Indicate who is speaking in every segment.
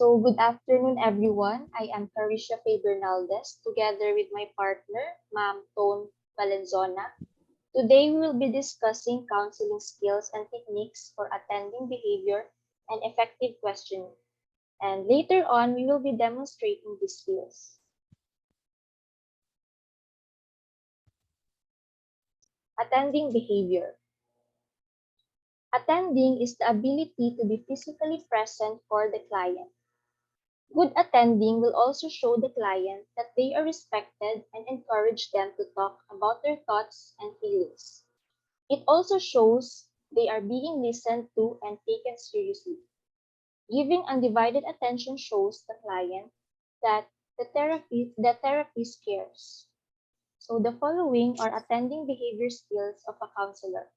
Speaker 1: Good afternoon, everyone. I am Carisha Faye Bernaldez, together with my partner, Ma'am Tone Valenzona. Today, we will be discussing counseling skills and techniques for attending behavior and effective questioning. And later on, we will be demonstrating these skills. Attending behavior. Attending is the ability to be physically present for the client. Good attending will also show the client that they are respected and encourage them to talk about their thoughts and feelings. It also shows they are being listened to and taken seriously. Giving undivided attention shows the client that the therapist cares. So the following are attending behavior skills of a counselor.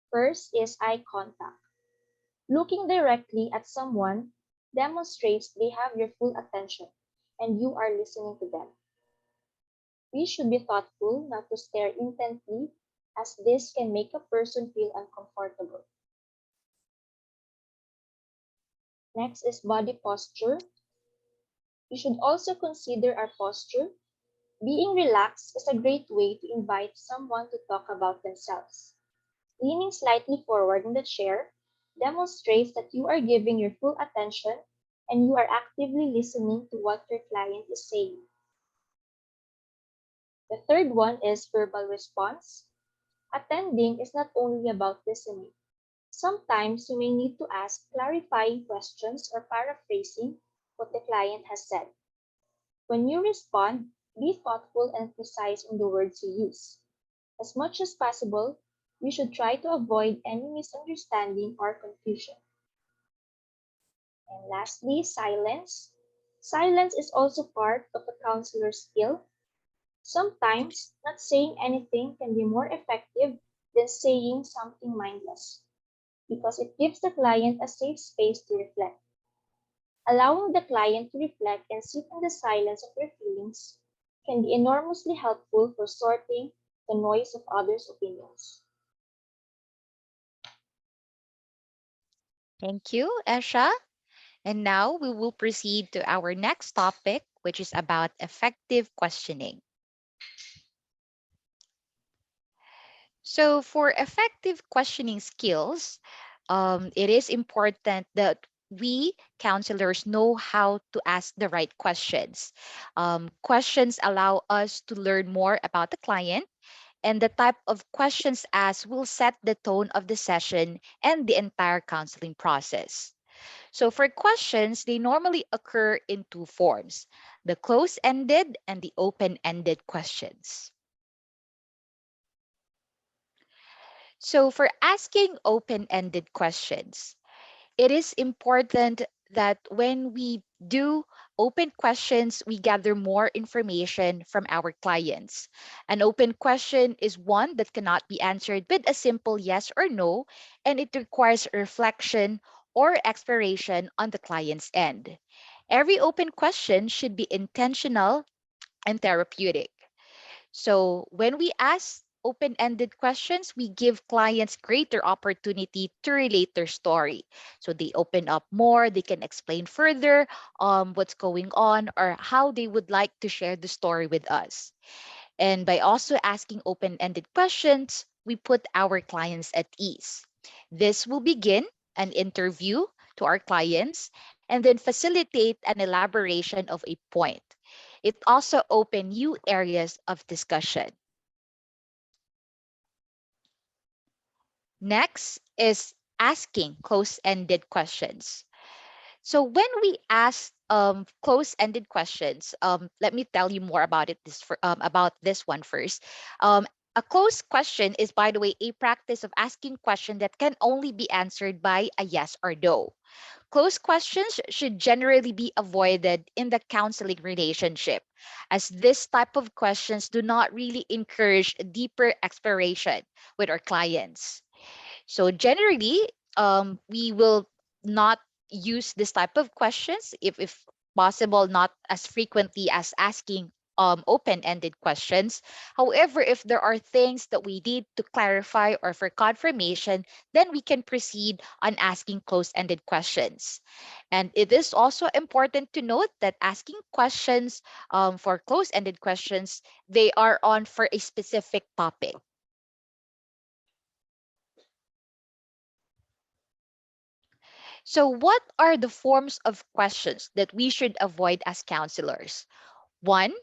Speaker 1: First is eye contact. Looking directly at someone demonstrates they have your full attention and you are listening to them. We should be thoughtful not to stare intently, as this can make a person feel uncomfortable. Next is body posture. We should also consider our posture. Being relaxed is a great way to invite someone to talk about themselves. Leaning slightly forward in the chair demonstrates that you are giving your full attention and you are actively listening to what your client is saying. The third one is verbal response. Attending is not only about listening. Sometimes you may need to ask clarifying questions or paraphrasing what the client has said. When you respond, be thoughtful and precise in the words you use. As much as possible, we should try to avoid any misunderstanding or confusion. And lastly, silence. Silence is also part of a counselor's skill. Sometimes not saying anything can be more effective than saying something mindless because it gives the client a safe space to reflect. Allowing the client to reflect and sit in the silence of their feelings can be enormously helpful for sorting the noise of others' opinions.
Speaker 2: Thank you, Esha. And now we will proceed to our next topic, which is about effective questioning. So, for effective questioning skills, it is important that we counselors know how to ask the right questions. Questions allow us to learn more about the client, and the type of questions asked will set the tone of the session and the entire counseling process. So, for questions, they normally occur in two forms: the close ended and the open ended questions. So, for asking open ended questions, it is important that when we do open questions, we gather more information from our clients. An open question is one that cannot be answered with a simple yes or no, and it requires reflection or exploration on the client's end. Every open question should be intentional and therapeutic. So when we ask open-ended questions, we give clients greater opportunity to relate their story. So they open up more, they can explain further what's going on or how they would like to share the story with us. And by also asking open-ended questions, we put our clients at ease. This will begin an interview to our clients and then facilitate an elaboration of a point. It also open new areas of discussion. Next is asking close-ended questions. So when we ask close-ended questions, let me tell you more about about this one first. A closed question is, by the way, a practice of asking questions that can only be answered by a yes or no. Closed questions should generally be avoided in the counseling relationship, as this type of questions do not really encourage deeper exploration with our clients. So generally, we will not use this type of questions if possible, not as frequently as asking open-ended questions. However, if there are things that we need to clarify or for confirmation, then we can proceed on asking close-ended questions. And it is also important to note that asking questions for close-ended questions, they are on for a specific topic. So, what are the forms of questions that we should avoid as counselors? One,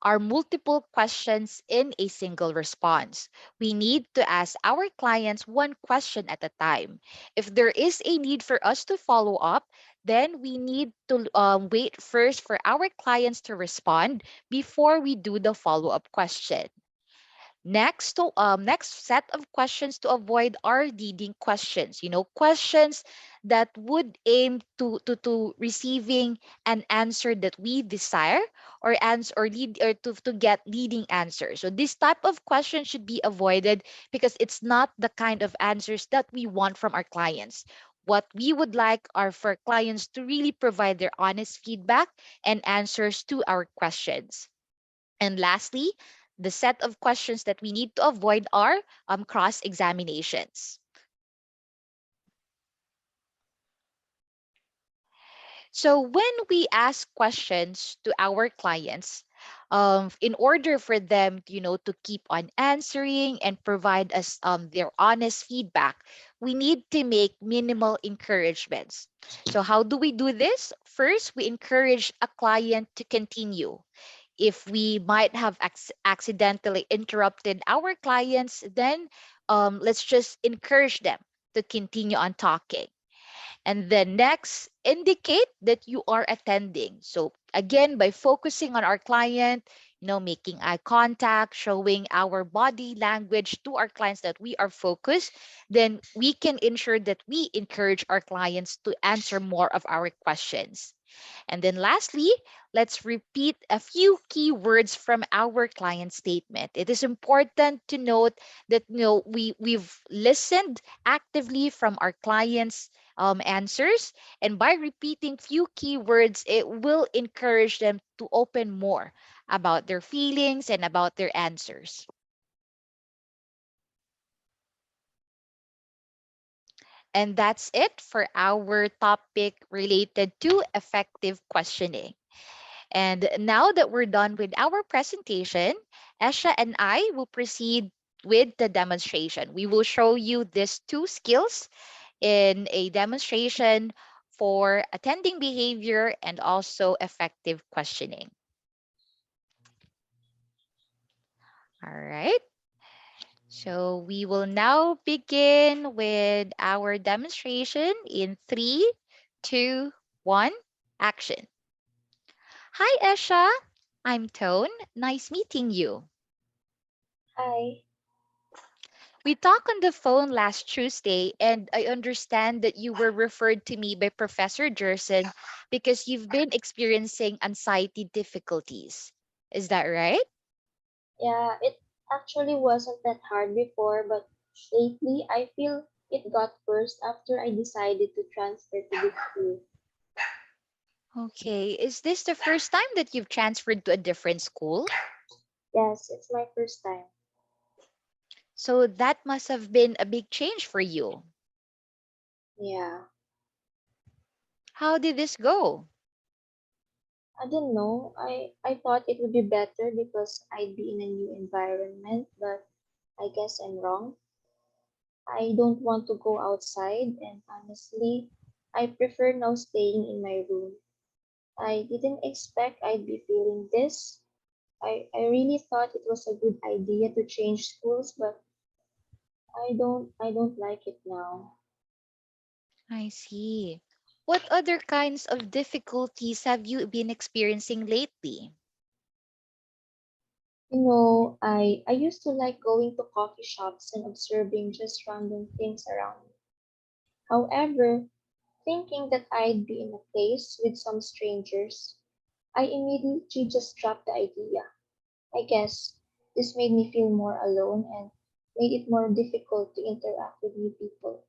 Speaker 2: are multiple questions in a single response. We need to ask our clients one question at a time. If there is a need for us to follow up, then we need to wait first for our clients to respond before we do the follow up question. Next set of questions to avoid are leading questions. Questions that would aim to receiving an answer that we desire or answer or lead or to get leading answers. So this type of question should be avoided because it's not the kind of answers that we want from our clients. What we would like are for clients to really provide their honest feedback and answers to our questions. And lastly, the set of questions that we need to avoid are cross examinations. So when we ask questions to our clients, in order for them, to keep on answering and provide us their honest feedback, we need to make minimal encouragements. So how do we do this? First, we encourage a client to continue. If we might have accidentally interrupted our clients, then let's just encourage them to continue on talking. And then next, indicate that you are attending. So again, by focusing on our client, making eye contact, showing our body language to our clients that we are focused, then we can ensure that we encourage our clients to answer more of our questions. And then lastly, let's repeat a few key words from our client statement. It is important to note that we've listened actively from our clients' answers, and by repeating few key words, it will encourage them to open more about their feelings and about their answers. And that's it for our topic related to effective questioning. And now that we're done with our presentation, Esha and I will proceed with the demonstration. We will show you these two skills in a demonstration for attending behavior and also effective questioning. All right. So we will now begin with our demonstration in 3, 2, 1, action. Hi, Esha. I'm Tone. Nice meeting you.
Speaker 1: Hi.
Speaker 2: We talked on the phone last Tuesday, and I understand that you were referred to me by Professor Jerson because you've been experiencing anxiety difficulties. Is that right?
Speaker 1: Yeah, it actually wasn't that hard before, but lately I feel it got worse after I decided to transfer to this school.
Speaker 2: Okay. Is this the first time that you've transferred to a different school?
Speaker 1: Yes, it's my first time.
Speaker 2: So that must have been a big change for you.
Speaker 1: Yeah.
Speaker 2: How did this go?
Speaker 1: I don't know. I thought it would be better because I'd be in a new environment, but I guess I'm wrong. I don't want to go outside, and honestly, I prefer now staying in my room. I didn't expect I'd be feeling this. I really thought it was a good idea to change schools, but I don't like it now.
Speaker 2: I see. What other kinds of difficulties have you been experiencing lately?
Speaker 1: I used to like going to coffee shops and observing just random things around me. However, thinking that I'd be in a place with some strangers, I immediately just dropped the idea. I guess this made me feel more alone and made it more difficult to interact with new people.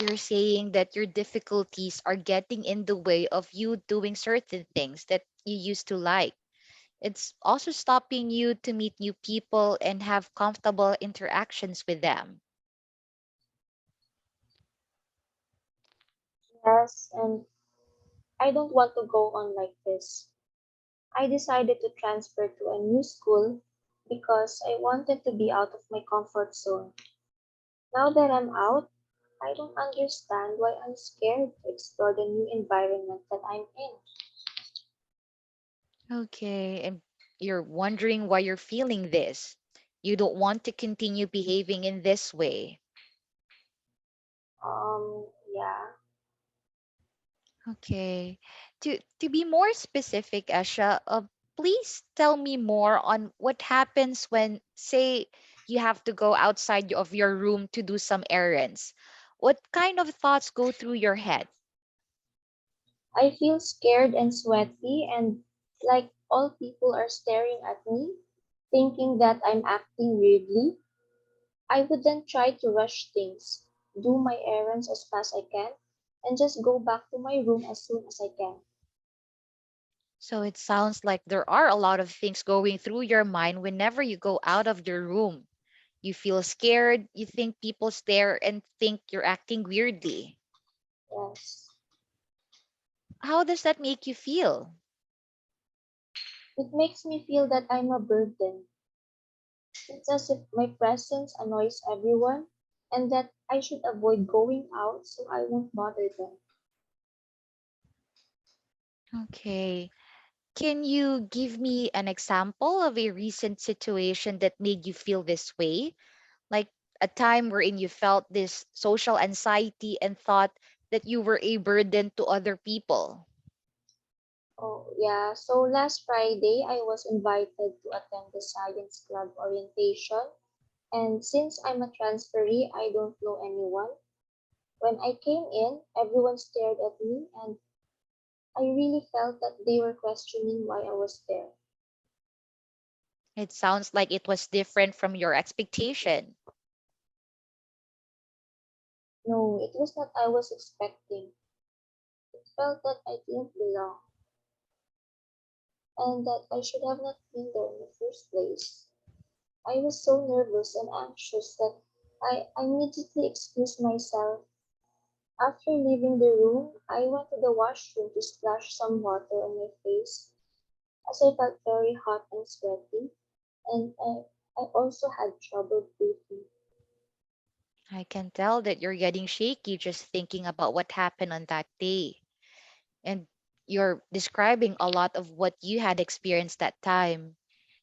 Speaker 2: You're saying that your difficulties are getting in the way of you doing certain things that you used to like. It's also stopping you to meet new people and have comfortable interactions with them.
Speaker 1: Yes, and I don't want to go on like this. I decided to transfer to a new school because I wanted to be out of my comfort zone. Now that I'm out, I don't understand why I'm scared to explore the new environment that I'm in.
Speaker 2: Okay, and you're wondering why you're feeling this. You don't want to continue behaving in this way.
Speaker 1: Yeah.
Speaker 2: Okay. To be more specific, Asha, please tell me more on what happens when, say, you have to go outside of your room to do some errands. What kind of thoughts go through your head?
Speaker 1: I feel scared and sweaty and like all people are staring at me, thinking that I'm acting weirdly. I would then try to rush things, do my errands as fast as I can, and just go back to my room as soon as I can.
Speaker 2: So it sounds like there are a lot of things going through your mind whenever you go out of your room. You feel scared, you think people stare and think you're acting weirdly.
Speaker 1: Yes.
Speaker 2: How does that make you feel?
Speaker 1: It makes me feel that I'm a burden. It's as if my presence annoys everyone and that I should avoid going out so I won't bother them.
Speaker 2: Okay. Can you give me an example of a recent situation that made you feel this way? Like a time wherein you felt this social anxiety and thought that you were a burden to other people.
Speaker 1: Oh, yeah. So last Friday, I was invited to attend the science club orientation. And since I'm a transferee, I don't know anyone. When I came in, everyone stared at me, and I really felt that they were questioning why I was there.
Speaker 2: It sounds like it was different from your expectation.
Speaker 1: No, it was not I was expecting. It felt that I didn't belong, and that I should have not been there in the first place. I was so nervous and anxious that I immediately excused myself. After leaving the room, I went to the washroom to splash some water on my face as I felt very hot and sweaty, and I also had trouble breathing.
Speaker 2: I can tell that you're getting shaky just thinking about what happened on that day. And you're describing a lot of what you had experienced that time.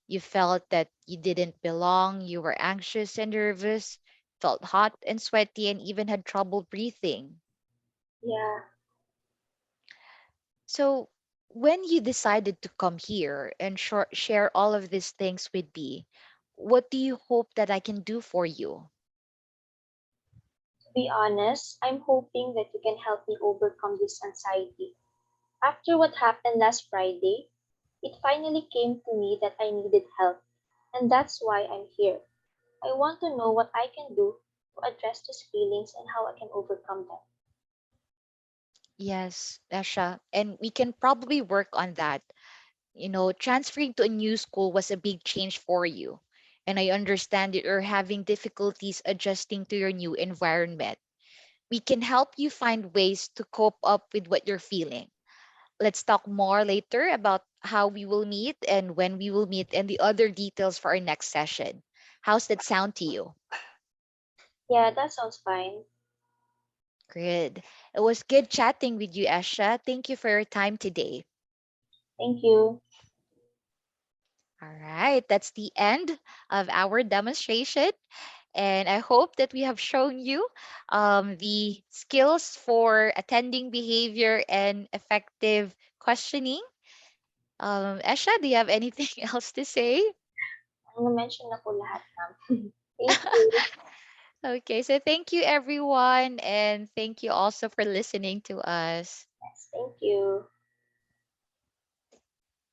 Speaker 2: You felt that you didn't belong, you were anxious and nervous, felt hot and sweaty, and even had trouble breathing.
Speaker 1: Yeah,
Speaker 2: So, when you decided to come here and share all of these things with me, what do you hope that I can do for you?
Speaker 1: to be honest, I'm hoping that you can help me overcome this anxiety. After what happened last Friday, it finally came to me that I needed help, and that's why I'm here. I want to know what I can do to address these feelings and how I can overcome them.
Speaker 2: Yes, Asha, and we can probably work on that. Transferring to a new school was a big change for you. And I understand that you're having difficulties adjusting to your new environment. We can help you find ways to cope up with what you're feeling. Let's talk more later about how we will meet and when we will meet and the other details for our next session. How's that sound to you?
Speaker 1: Yeah, that sounds fine.
Speaker 2: Good. It was good chatting with you, Asha. Thank you for your time today.
Speaker 1: Thank you.
Speaker 2: All right, that's the end of our demonstration. And I hope that we have shown you the skills for attending behavior and effective questioning. Esha, do you have anything else to say?
Speaker 1: Na-mention na po lahat ma'am. Thank you.
Speaker 2: Okay, so thank you everyone, and thank you also for listening to us.
Speaker 1: Yes, thank you.